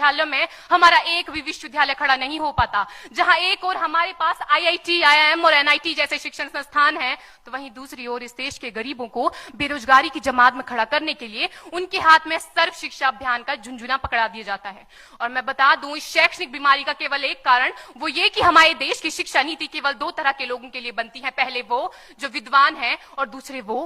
विश्वविद्यालयों में हमारा एक भी विश्वविद्यालय खड़ा नहीं हो पाता। जहां एक और हमारे पास IIT, IIM और NIT जैसे शिक्षण संस्थान हैं, तो वहीं दूसरी ओर इस देश के गरीबों को बेरोजगारी की जमात में खड़ा करने के लिए उनके हाथ में सर्व शिक्षा अभियान का झुंझुना पकड़ा दिया जाता है। और मैं बता दूं, इस शैक्षणिक बीमारी का केवल एक कारण वो ये कि हमारे देश की शिक्षा नीति केवल दो तरह के लोगों के लिए बनती है, पहले वो जो विद्वान हैं और दूसरे वो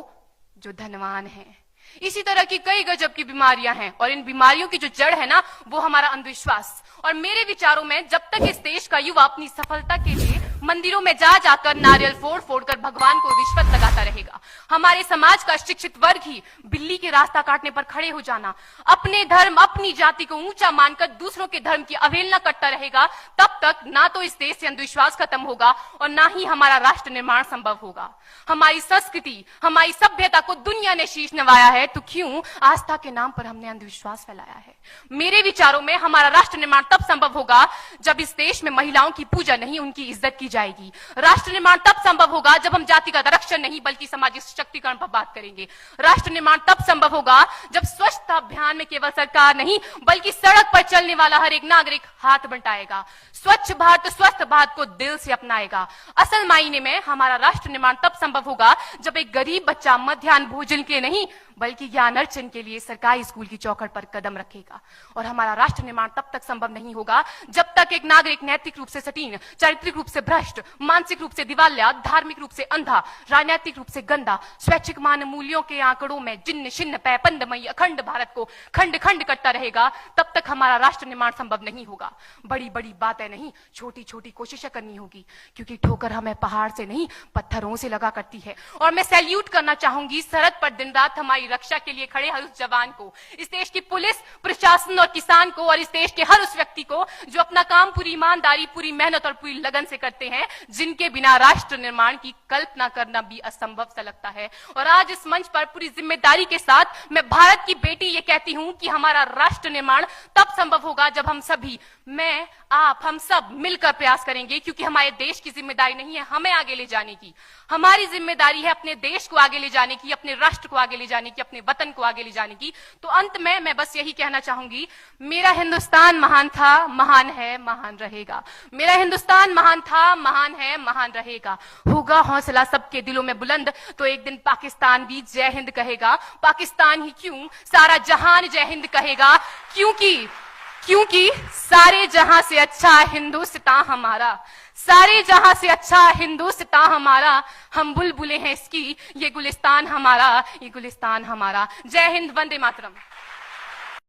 जो धनवान हैं। इसी तरह की कई गजब की बीमारियां हैं और इन बीमारियों की जो जड़ है ना, वो हमारा अंधविश्वास। और मेरे विचारों में जब तक इस देश का युवा अपनी सफलता के लिए मंदिरों में जा जाकर नारियल फोड़ फोड़ कर भगवान को रिश्वत लगाता रहेगा, हमारे समाज का शिक्षित वर्ग ही बिल्ली के रास्ता काटने पर खड़े हो जाना, अपने धर्म अपनी जाति को ऊंचा मानकर दूसरों के धर्म की अवहेलना करता रहेगा, तब तक ना तो इस देश से अंधविश्वास खत्म होगा और ना ही हमारा राष्ट्र निर्माण संभव होगा। हमारी संस्कृति, हमारी सभ्यता को दुनिया ने शीश नवाया है, तो क्यों आस्था के नाम पर हमने अंधविश्वास फैलाया है? मेरे विचारों में हमारा राष्ट्र निर्माण तब संभव होगा जब इस देश में महिलाओं की पूजा नहीं, उनकी इज्जत की जाएगी। राष्ट्र निर्माण तब संभव होगा जब हम जाति का आरक्षण नहीं बल्कि सामाजिक सशक्तिकरण पर बात करेंगे। राष्ट्र निर्माण तब संभव होगा जब स्वच्छता अभियान में केवल सरकार नहीं बल्कि सड़क पर चलने वाला हर एक नागरिक हाथ बंटाएगा, स्वच्छ भारत स्वस्थ भारत को दिल से अपनाएगा। असल मायने में हमारा राष्ट्र निर्माण तब संभव होगा जब एक गरीब बच्चा मध्याह्न भोजन के नहीं बल्कि ज्ञान अर्जन के लिए सरकारी स्कूल की चौखट पर कदम रखेगा। और हमारा राष्ट्र निर्माण तब तक संभव नहीं होगा जब तक एक नागरिक नैतिक रूप से सटीन, चारित्रिक रूप से भ्रष्ट, मानसिक रूप से दिवालिया, धार्मिक रूप से अंधा, राजनीतिक रूप से गंदा, स्वैच्छिक मान मूल्यों के आंकड़ों में जिन्न शिन्न पैपंदमयी अखंड भारत को खंड खंड करता रहेगा, तब तक हमारा राष्ट्र निर्माण संभव नहीं होगा। बड़ी बड़ी बातें नहीं, छोटी छोटी कोशिशें करनी होगी, क्योंकि ठोकर हमें पहाड़ से नहीं पत्थरों से लगा करती है। और मैं सैल्यूट करना चाहूंगी सरहद पर दिन रात हमारी रक्षा के लिए खड़े हर उस जवान को, इस देश की पुलिस प्रशासन और किसान को, और इस देश के हर उस व्यक्ति को जो अपना काम पूरी ईमानदारी, पूरी मेहनत और पूरी लगन से करते हैं, जिनके बिना राष्ट्र निर्माण की कल्पना करना भी असंभव सा लगता है। और आज इस मंच पर पूरी जिम्मेदारी के साथ मैं भारत की बेटी ये कहती हूं कि हमारा राष्ट्र निर्माण तब संभव होगा जब हम सभी, मैं, आप, हम सब मिलकर प्रयास करेंगे, क्योंकि हमारे देश की जिम्मेदारी नहीं है हमें आगे ले जाने की, हमारी जिम्मेदारी है अपने देश को आगे ले जाने की, अपने राष्ट्र को आगे ले जाने की, अपने वतन को आगे ले जाने की। तो अंत में मैं बस यही कहना चाहूंगी, मेरा हिंदुस्तान महान था, महान है, महान रहेगा। मेरा हिंदुस्तान महान था, महान है, महान रहेगा। होगा हौसला सबके दिलों में बुलंद तो एक दिन पाकिस्तान भी जय हिंद कहेगा। पाकिस्तान ही क्यों, सारा जहान जय हिंद कहेगा, क्योंकि सारे जहां से अच्छा हिंदुस्तान हमारा, सारे जहां से अच्छा हिंदुस्तान हमारा, हम बुलबुलें हैं इसकी, ये गुलिस्तान हमारा, ये गुलिस्तान हमारा। जय हिंद, वंदे मातरम।